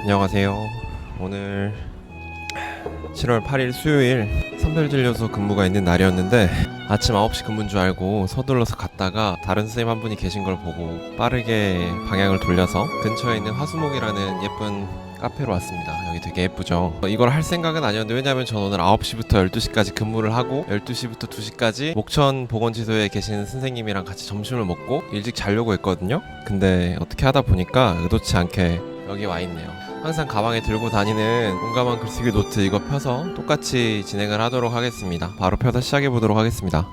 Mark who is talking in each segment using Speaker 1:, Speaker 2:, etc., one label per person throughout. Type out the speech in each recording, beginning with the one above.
Speaker 1: 안녕하세요. 오늘 7월 8일 수요일 선별진료소 근무가 있는 날이었는데 아침 9시 근무인 줄 알고 서둘러서 갔다가 다른 선생님 한 분이 계신 걸 보고 빠르게 방향을 돌려서 근처에 있는 화수목이라는 예쁜 카페로 왔습니다. 여기 되게 예쁘죠. 이걸 할 생각은 아니었는데 왜냐면 저는 오늘 9시부터 12시까지 근무를 하고 12시부터 2시까지 목천 보건지소에 계신 선생님이랑 같이 점심을 먹고 일찍 자려고 했거든요. 근데 어떻게 하다 보니까 의도치 않게 여기 와 있네요. 항상 가방에 들고 다니는 용감한 글쓰기 노트 이거 펴서 똑같이 진행을 하도록 하겠습니다. 바로 펴서 시작해 보도록 하겠습니다.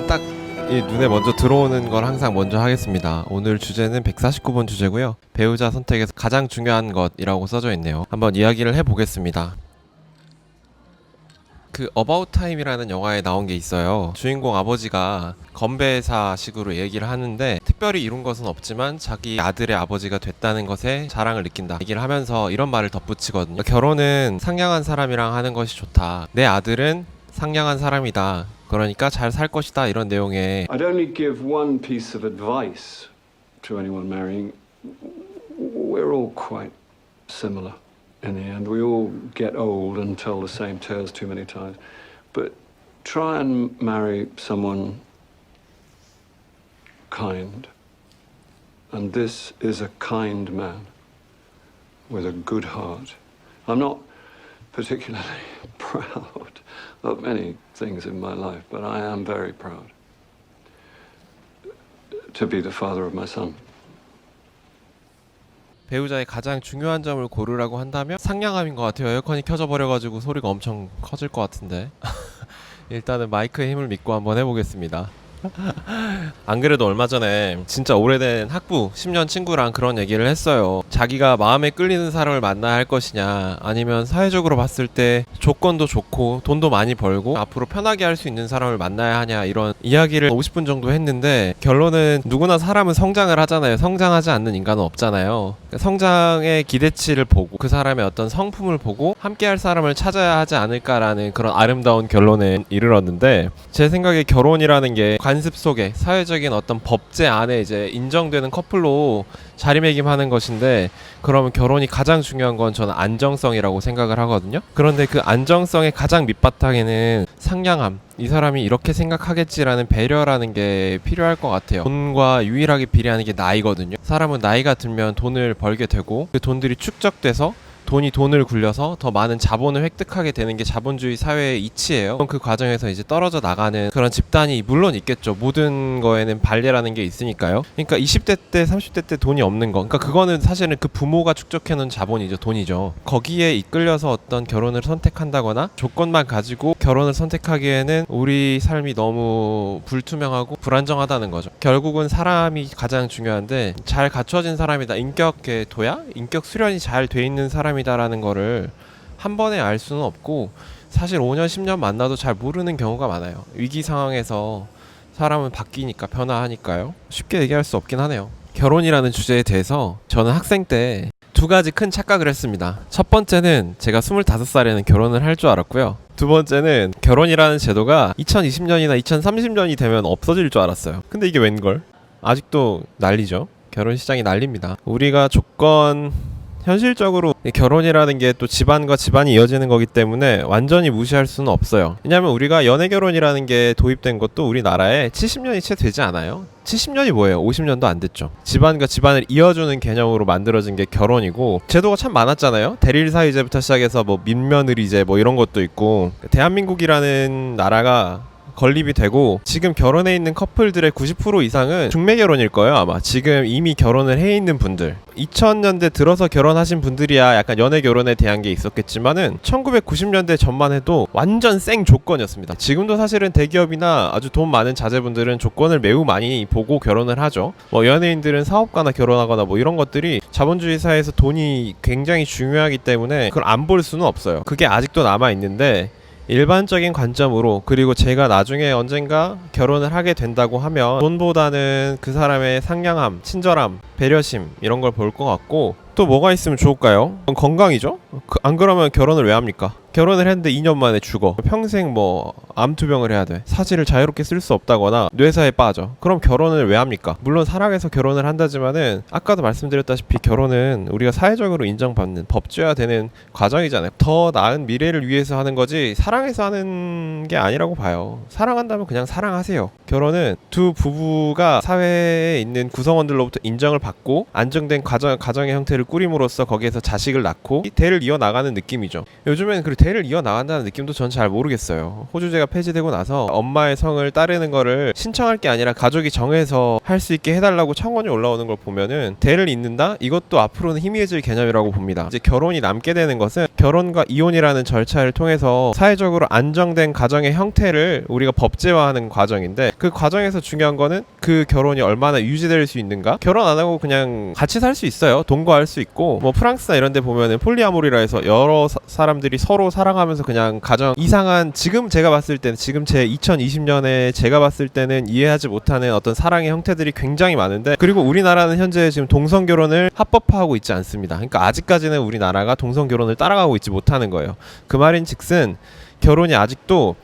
Speaker 1: 딱 이 눈에 먼저 들어오는 걸 항상 먼저 하겠습니다. 오늘 주제는 149번 주제고요. 배우자 선택에서 가장 중요한 것이라고 써져 있네요. 한번 이야기를 해보겠습니다. 그 어바웃 타임이라는 영화에 나온 게 있어요. 주인공 아버지가 건배사식으로 얘기를 하는데 특별히 이룬 것은 없지만 자기 아들의 아버지가 됐다는 것에 자랑을 느낀다 얘기를 하면서 이런 말을 덧붙이거든요. 결혼은 상냥한 사람이랑 하는 것이 좋다. 내 아들은 상냥한 사람이다. 그러니까 잘 살 것이다. 이런 내용의
Speaker 2: I'd only give one piece of advice to anyone marrying. We're all quite similar. In the end, we all get old and tell the same tales too many times. But try and marry someone kind. And this is a kind man with a good heart. I'm not particularly proud of many things in my life, but I am very proud to be the father of my son.
Speaker 1: 배우자의 가장 중요한 점을 고르라고 한다면 상냥함인 것 같아요. 에어컨이 켜져 버려가지고 소리가 엄청 커질 것 같은데 일단은 마이크의 힘을 믿고 한번 해보겠습니다. 안 그래도 얼마 전에 진짜 오래된 학부 10년 친구랑 그런 얘기를 했어요. 자기가 마음에 끌리는 사람을 만나야 할 것이냐 아니면 사회적으로 봤을 때 조건도 좋고 돈도 많이 벌고 앞으로 편하게 할 수 있는 사람을 만나야 하냐 이런 이야기를 50분 정도 했는데 결론은 누구나 사람은 성장을 하잖아요. 성장하지 않는 인간은 없잖아요. 성장의 기대치를 보고 그 사람의 어떤 성품을 보고 함께 할 사람을 찾아야 하지 않을까라는 그런 아름다운 결론에 이르렀는데 제 생각에 결혼이라는 게 관습 속에 사회적인 어떤 법제 안에 이제 인정되는 커플로 자리매김하는 것인데 그러면 결혼이 가장 중요한 건 저는 안정성이라고 생각을 하거든요. 그런데 그 안정성의 가장 밑바탕에는 상냥함, 이 사람이 이렇게 생각하겠지라는 배려라는 게 필요할 것 같아요. 돈과 유일하게 비례하는 게 나이거든요. 사람은 나이가 들면 돈을 벌게 되고 그 돈들이 축적돼서 돈이 돈을 굴려서 더 많은 자본을 획득하게 되는 게 자본주의 사회의 이치예요. 그 과정에서 이제 떨어져 나가는 그런 집단이 물론 있겠죠. 모든 거에는 반례라는 게 있으니까요. 그러니까 20대 때 30대 때 돈이 없는 거, 그러니까 그거는 사실은 그 부모가 축적해놓은 자본이죠. 돈이죠. 거기에 이끌려서 어떤 결혼을 선택한다거나 조건만 가지고 결혼을 선택하기에는 우리 삶이 너무 불투명하고 불안정하다는 거죠. 결국은 사람이 가장 중요한데 잘 갖춰진 사람이다. 인격의 도야? 인격 수련이 잘 돼 있는 사람이 라는 거를 한 번에 알 수는 없고 사실 5년 10년 만나도 잘 모르는 경우가 많아요. 위기 상황에서 사람은 바뀌니까 변화하니까요. 쉽게 얘기할 수 없긴 하네요. 결혼이라는 주제에 대해서 저는 학생 때 두 가지 큰 착각을 했습니다. 첫 번째는 제가 25살에는 결혼을 할 줄 알았고요. 두 번째는 결혼이라는 제도가 2020년이나 2030년이 되면 없어질 줄 알았어요. 근데 이게 웬걸? 아직도 난리죠. 결혼 시장이 난립니다. 우리가 현실적으로 결혼이라는 게 또 집안과 집안이 이어지는 거기 때문에 완전히 무시할 수는 없어요. 왜냐하면 우리가 연애 결혼이라는 게 도입된 것도 우리나라에 70년이 채 되지 않아요. 70년이 뭐예요? 50년도 안 됐죠. 집안과 집안을 이어주는 개념으로 만들어진 게 결혼이고 제도가 참 많았잖아요. 대릴사유제부터 시작해서 뭐 민며느리제 뭐 이런 것도 있고 대한민국이라는 나라가 건립이 되고 지금 결혼해 있는 커플들의 90% 이상은 중매 결혼일 거예요. 아마 지금 이미 결혼을 해 있는 분들 2000년대 들어서 결혼하신 분들이야 약간 연애 결혼에 대한 게 있었겠지만은 1990년대 전만 해도 완전 생 조건이었습니다. 지금도 사실은 대기업이나 아주 돈 많은 자제분들은 조건을 매우 많이 보고 결혼을 하죠. 뭐 연예인들은 사업가나 결혼하거나 뭐 이런 것들이 자본주의 사회에서 돈이 굉장히 중요하기 때문에 그걸 안 볼 수는 없어요. 그게 아직도 남아 있는데 일반적인 관점으로 그리고 제가 나중에 언젠가 결혼을 하게 된다고 하면 돈보다는 그 사람의 상냥함, 친절함, 배려심 이런 걸 볼 것 같고 또 뭐가 있으면 좋을까요? 건강이죠. 안 그러면 결혼을 왜 합니까? 결혼을 했는데 2년 만에 죽어. 평생 뭐 암투병을 해야 돼. 사지를 자유롭게 쓸 수 없다거나 뇌사에 빠져. 그럼 결혼을 왜 합니까? 물론 사랑해서 결혼을 한다지만은 아까도 말씀드렸다시피 결혼은 우리가 사회적으로 인정받는 법제화되는 과정이잖아요. 더 나은 미래를 위해서 하는 거지 사랑해서 하는 게 아니라고 봐요. 사랑한다면 그냥 사랑하세요. 결혼은 두 부부가 사회에 있는 구성원들로부터 인정을 받고 안정된 가정의 형태를 꾸림으로써 거기에서 자식을 낳고 대를 이어나가는 느낌이죠. 요즘엔 그리고 대를 이어나간다는 느낌도 전 잘 모르겠어요. 호주제가 폐지되고 나서 엄마의 성을 따르는 거를 신청할 게 아니라 가족이 정해서 할 수 있게 해달라고 청원이 올라오는 걸 보면은 대를 잇는다? 이것도 앞으로는 희미해질 개념이라고 봅니다. 이제 결혼이 남게 되는 것은 결혼과 이혼이라는 절차를 통해서 사회적으로 안정된 가정의 형태를 우리가 법제화하는 과정인데 그 과정에서 중요한 거는 그 결혼이 얼마나 유지될 수 있는가? 결혼 안 하고 그냥 같이 살 수 있어요. 동거할 수 있고 뭐 프랑스나 이런 데 보면은 폴리아모리라 해서 여러 사람들이 서로 사랑하면서 그냥 가정 이상한 지금 제가 봤을 때는 지금 제 2020년에 제가 봤을 때는 이해하지 못하는 어떤 사랑의 형태들이 굉장히 많은데 그리고 우리나라는 현재 지금 동성 결혼을 합법화하고 있지 않습니다. 그러니까 아직까지는 우리나라가 동성 결혼을 따라가고 있지 못하는 거예요. 그 말인즉슨 결혼이 아직도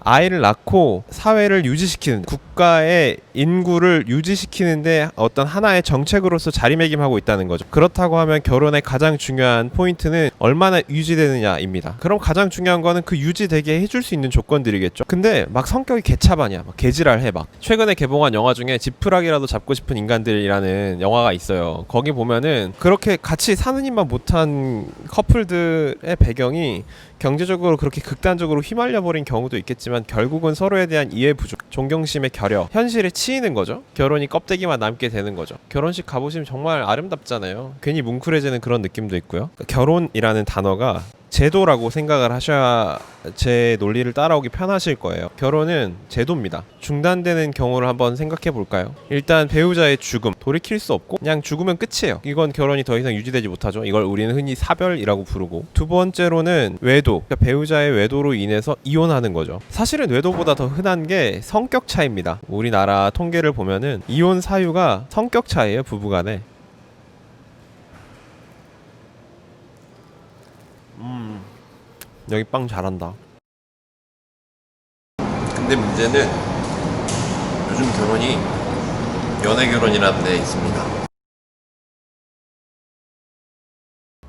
Speaker 1: 아이를 낳고 사회를 유지시키는 국가의 인구를 유지시키는데 어떤 하나의 정책으로서 자리매김하고 있다는 거죠. 그렇다고 하면 결혼의 가장 중요한 포인트는 얼마나 유지되느냐입니다. 그럼 가장 중요한 거는 그 유지되게 해줄 수 있는 조건들이겠죠. 근데 막 성격이 개차반이야. 막 개지랄해. 막 최근에 개봉한 영화 중에 지푸라기라도 잡고 싶은 인간들이라는 영화가 있어요. 거기 보면은 그렇게 같이 사는 일만 못한 커플들의 배경이 경제적으로 그렇게 극단적으로 휘말려 버린 경우도 있겠지만 결국은 서로에 대한 이해 부족, 존경심의 결여, 현실에 치이는 거죠. 결혼이 껍데기만 남게 되는 거죠. 결혼식 가보시면 정말 아름답잖아요. 괜히 뭉클해지는 그런 느낌도 있고요. 그러니까 결혼이라는 단어가 제도라고 생각을 하셔야 제 논리를 따라오기 편하실 거예요. 결혼은 제도입니다. 중단되는 경우를 한번 생각해 볼까요? 일단 배우자의 죽음, 돌이킬 수 없고 그냥 죽으면 끝이에요. 이건 결혼이 더 이상 유지되지 못하죠. 이걸 우리는 흔히 사별이라고 부르고 두 번째로는 외도, 그러니까 배우자의 외도로 인해서 이혼하는 거죠. 사실은 외도보다 더 흔한 게 성격 차이입니다. 우리나라 통계를 보면은 이혼 사유가 성격 차이예요. 부부간에. 여기 빵 잘한다. 근데 문제는 요즘 결혼이 연애 결혼이라는 데 있습니다.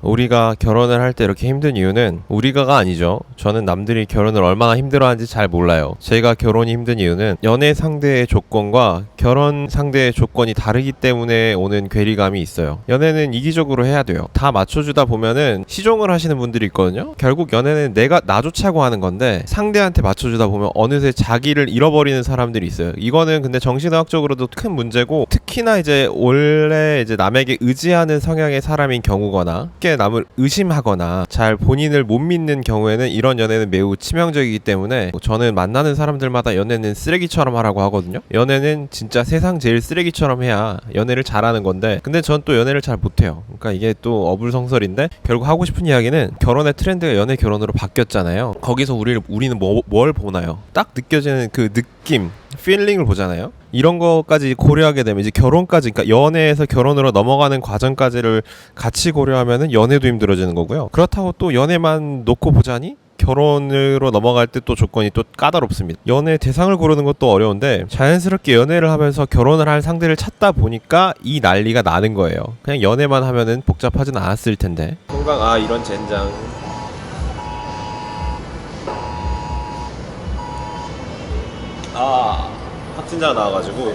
Speaker 1: 우리가 결혼을 할 때 이렇게 힘든 이유는 우리가가 아니죠. 저는 남들이 결혼을 얼마나 힘들어하는지 잘 몰라요. 제가 결혼이 힘든 이유는 연애 상대의 조건과 결혼 상대의 조건이 다르기 때문에 오는 괴리감이 있어요. 연애는 이기적으로 해야 돼요. 다 맞춰주다 보면은 시종을 하시는 분들이 있거든요. 결국 연애는 내가 나 좋자고 하는 건데 상대한테 맞춰주다 보면 어느새 자기를 잃어버리는 사람들이 있어요. 이거는 근데 정신의학적으로도 큰 문제고 특히나 이제 원래 이제 남에게 의지하는 성향의 사람인 경우거나 남을 의심하거나 잘 본인을 못 믿는 경우에는 이런 연애는 매우 치명적이기 때문에 저는 만나는 사람들마다 연애는 쓰레기처럼 하라고 하거든요. 연애는 진짜 세상 제일 쓰레기처럼 해야 연애를 잘하는 건데 근데 전 또 연애를 잘 못해요. 그러니까 이게 또 어불성설인데 결국 하고 싶은 이야기는 결혼의 트렌드가 연애 결혼으로 바뀌었잖아요. 거기서 우리는 뭘 보나요? 딱 느껴지는 그 느낌, 필링을 보잖아요. 이런 것까지 고려하게 되면 이제 결혼까지, 그러니까 연애에서 결혼으로 넘어가는 과정까지를 같이 고려하면은 연애도 힘들어지는 거고요. 그렇다고 또 연애만 놓고 보자니 결혼으로 넘어갈 때 또 조건이 또 까다롭습니다. 연애 대상을 고르는 것도 어려운데 자연스럽게 연애를 하면서 결혼을 할 상대를 찾다 보니까 이 난리가 나는 거예요. 그냥 연애만 하면은 복잡하진 않았을 텐데. 건강 이런 젠장. 확진자가 나와가지고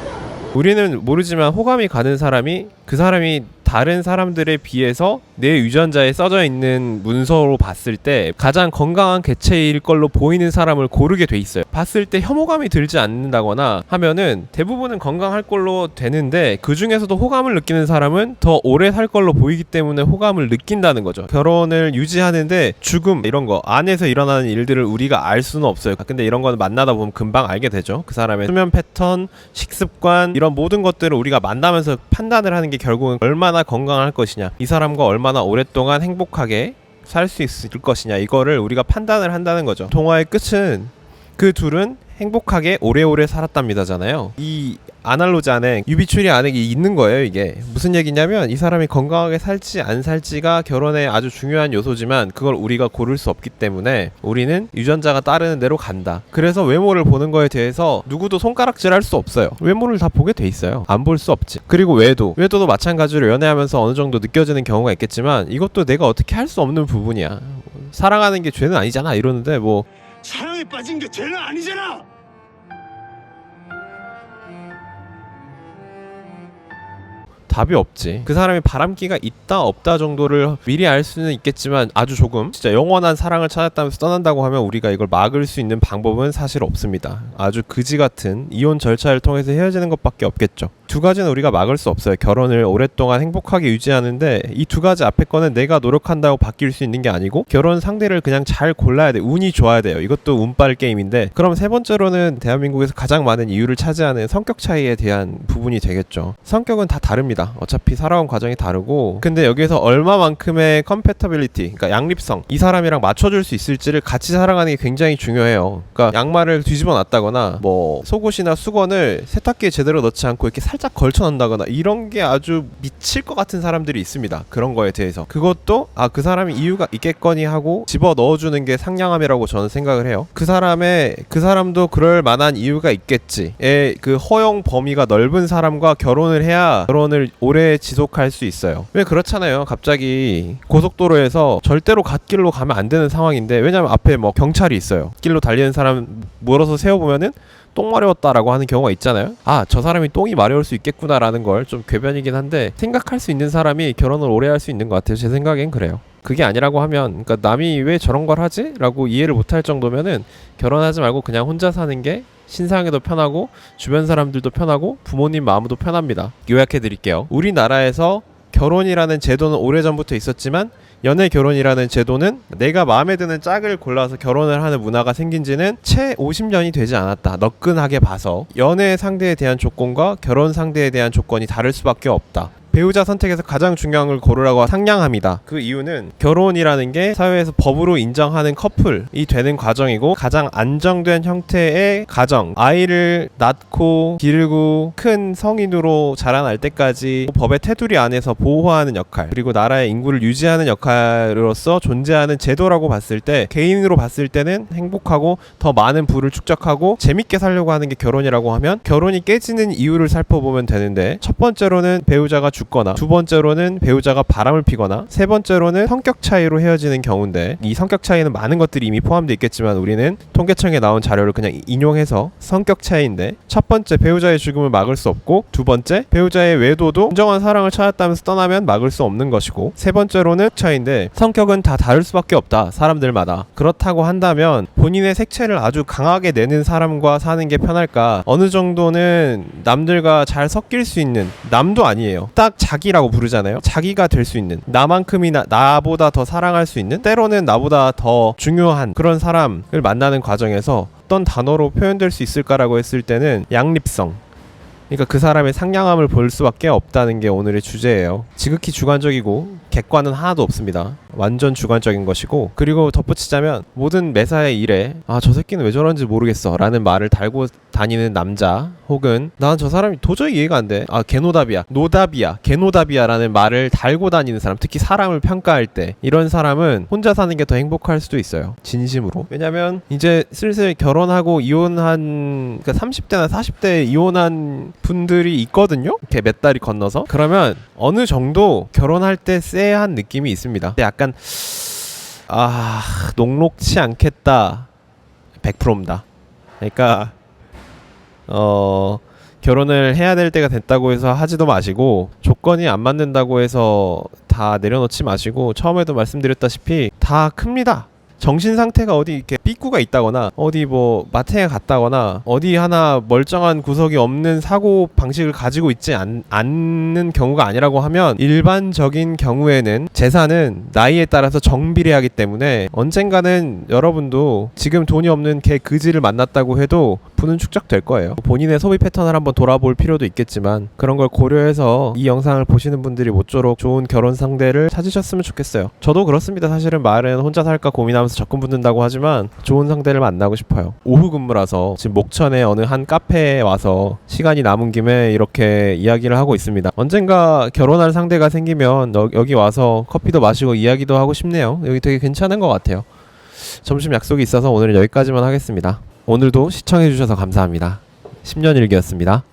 Speaker 1: 우리는 모르지만 호감이 가는 사람이 그 사람이 다른 사람들에 비해서 내 유전자에 써져 있는 문서로 봤을 때 가장 건강한 개체일 걸로 보이는 사람을 고르게 돼 있어요. 봤을 때 혐오감이 들지 않는다거나 하면은 대부분은 건강할 걸로 되는데 그 중에서도 호감을 느끼는 사람은 더 오래 살 걸로 보이기 때문에 호감을 느낀다는 거죠. 결혼을 유지하는데 죽음 이런 거 안에서 일어나는 일들을 우리가 알 수는 없어요. 근데 이런 거는 만나다 보면 금방 알게 되죠. 그 사람의 수면 패턴, 식습관 이런 모든 것들을 우리가 만나면서 판단을 하는 게 결국은 얼마나 건강할 것이냐, 이 사람과 얼마나 오랫동안 행복하게 살 수 있을 것이냐, 이거를 우리가 판단을 한다는 거죠. 동화의 끝은 그 둘은 행복하게 오래오래 살았답니다잖아요. 이 아날로지 안에 유비추리 안에 있는 거예요. 이게 무슨 얘기냐면 이 사람이 건강하게 살지 안 살지가 결혼의 아주 중요한 요소지만 그걸 우리가 고를 수 없기 때문에 우리는 유전자가 따르는 대로 간다. 그래서 외모를 보는 거에 대해서 누구도 손가락질할 수 없어요. 외모를 다 보게 돼 있어요. 안 볼 수 없지. 그리고 외도도 마찬가지로 연애하면서 어느 정도 느껴지는 경우가 있겠지만 이것도 내가 어떻게 할 수 없는 부분이야. 사랑하는 게 죄는 아니잖아 이러는데 뭐
Speaker 3: 사랑에 빠진 게 죄는 아니잖아.
Speaker 1: 답이 없지. 그 사람이 바람기가 있다 없다 정도를 미리 알 수는 있겠지만 아주 조금 진짜 영원한 사랑을 찾았다면서 떠난다고 하면 우리가 이걸 막을 수 있는 방법은 사실 없습니다. 아주 그지 같은 이혼 절차를 통해서 헤어지는 것밖에 없겠죠. 두 가지는 우리가 막을 수 없어요. 결혼을 오랫동안 행복하게 유지하는데 이 두 가지 앞에 거는 내가 노력한다고 바뀔 수 있는 게 아니고 결혼 상대를 그냥 잘 골라야 돼. 운이 좋아야 돼요. 이것도 운빨 게임인데 그럼 세 번째로는 대한민국에서 가장 많은 이유를 차지하는 성격 차이에 대한 부분이 되겠죠. 성격은 다 다릅니다. 어차피 살아온 과정이 다르고 근데 여기에서 얼마만큼의 컴패터빌리티 그러니까 양립성 이 사람이랑 맞춰줄 수 있을지를 같이 살아가는 게 굉장히 중요해요. 그러니까 양말을 뒤집어 놨다거나 뭐 속옷이나 수건을 세탁기에 제대로 넣지 않고 이렇게 살짝 걸쳐 놓는다거나 이런 게 아주 미칠 것 같은 사람들이 있습니다. 그런 거에 대해서 그것도 그 사람이 이유가 있겠거니 하고 집어 넣어주는 게 상냥함이라고 저는 생각을 해요. 그 사람도 그럴 만한 이유가 있겠지의 그 허용 범위가 넓은 사람과 결혼을 해야 결혼을 오래 지속할 수 있어요. 왜 그렇잖아요. 갑자기 고속도로에서 절대로 갓길로 가면 안 되는 상황인데 왜냐면 앞에 뭐 경찰이 있어요. 길로 달리는 사람 물어서 세워보면은 똥 마려웠다라고 하는 경우가 있잖아요. 저 사람이 똥이 마려울 수 있겠구나라는 걸 좀 궤변이긴 한데 생각할 수 있는 사람이 결혼을 오래 할 수 있는 것 같아요. 제 생각엔 그래요. 그게 아니라고 하면 그러니까 남이 왜 저런 걸 하지? 라고 이해를 못할 정도면은 결혼하지 말고 그냥 혼자 사는 게 신상에도 편하고 주변 사람들도 편하고 부모님 마음도 편합니다. 요약해 드릴게요. 우리나라에서 결혼이라는 제도는 오래전부터 있었지만 연애 결혼이라는 제도는 내가 마음에 드는 짝을 골라서 결혼을 하는 문화가 생긴 지는 채 50년이 되지 않았다. 너끈하게 봐서 연애 상대에 대한 조건과 결혼 상대에 대한 조건이 다를 수밖에 없다. 배우자 선택에서 가장 중요한 걸 고르라고 상냥합니다. 그 이유는 결혼이라는 게 사회에서 법으로 인정하는 커플이 되는 과정이고 가장 안정된 형태의 가정, 아이를 낳고 기르고 큰 성인으로 자라날 때까지 법의 테두리 안에서 보호하는 역할 그리고 나라의 인구를 유지하는 역할로서 존재하는 제도라고 봤을 때 개인으로 봤을 때는 행복하고 더 많은 부를 축적하고 재밌게 살려고 하는 게 결혼이라고 하면 결혼이 깨지는 이유를 살펴보면 되는데 첫 번째로는 배우자가 죽거나 두 번째로는 배우자가 바람을 피거나 세 번째로는 성격 차이로 헤어지는 경우인데 이 성격 차이는 많은 것들이 이미 포함되어 있겠지만 우리는 통계청에 나온 자료를 그냥 인용해서 성격 차이인데 첫 번째 배우자의 죽음을 막을 수 없고 두 번째 배우자의 외도도 진정한 사랑을 찾았다면서 떠나면 막을 수 없는 것이고 세 번째로는 차이인데 성격은 다 다를 수밖에 없다. 사람들마다. 그렇다고 한다면 본인의 색채를 아주 강하게 내는 사람과 사는 게 편할까? 어느 정도는 남들과 잘 섞일 수 있는 남도 아니에요. 딱 자기라고 부르잖아요. 자기가 될 수 있는 나만큼이나 나보다 더 사랑할 수 있는 때로는 나보다 더 중요한 그런 사람을 만나는 과정에서 어떤 단어로 표현될 수 있을까라고 했을 때는 양립성 그러니까 그 사람의 상냥함을 볼 수밖에 없다는 게 오늘의 주제예요. 지극히 주관적이고 객관은 하나도 없습니다. 완전 주관적인 것이고 그리고 덧붙이자면 모든 매사의 일에 저 새끼는 왜 저런지 모르겠어 라는 말을 달고 다니는 남자 혹은 난 저 사람이 도저히 이해가 안 돼. 개노답이야. 노답이야. 개노답이야 라는 말을 달고 다니는 사람 특히 사람을 평가할 때 이런 사람은 혼자 사는 게 더 행복할 수도 있어요. 진심으로. 왜냐면 이제 슬슬 결혼하고 이혼한 그러니까 30대나 40대에 이혼한 분들이 있거든요. 이렇게 몇 달이 건너서 그러면 어느 정도 결혼할 때 쎄한 느낌이 있습니다. 근데 약간 녹록치 않겠다 100%입니다. 그러니까 결혼을 해야 될 때가 됐다고 해서 하지도 마시고 조건이 안 맞는다고 해서 다 내려놓지 마시고 처음에도 말씀드렸다시피 다 큽니다. 정신 상태가 어디 이렇게 삐꾸가 있다거나 어디 뭐 마트에 갔다거나 어디 하나 멀쩡한 구석이 없는 사고 방식을 가지고 있지 않는 경우가 아니라고 하면 일반적인 경우에는 재산은 나이에 따라서 정비례하기 때문에 언젠가는 여러분도 지금 돈이 없는 개 그지를 만났다고 해도 부는 축적될 거예요. 본인의 소비 패턴을 한번 돌아볼 필요도 있겠지만 그런 걸 고려해서 이 영상을 보시는 분들이 모쪼록 좋은 결혼 상대를 찾으셨으면 좋겠어요. 저도 그렇습니다. 사실은 말은 혼자 살까 고민하면서 얘기하면서 적금 붙는다고 하지만 좋은 상대를 만나고 싶어요. 오후 근무라서 지금 목천의 어느 한 카페에 와서 시간이 남은 김에 이렇게 이야기를 하고 있습니다. 언젠가 결혼할 상대가 생기면 여기 와서 커피도 마시고 이야기도 하고 싶네요. 여기 되게 괜찮은 것 같아요. 점심 약속이 있어서 오늘은 여기까지만 하겠습니다. 오늘도 시청해주셔서 감사합니다. 10년 일기였습니다.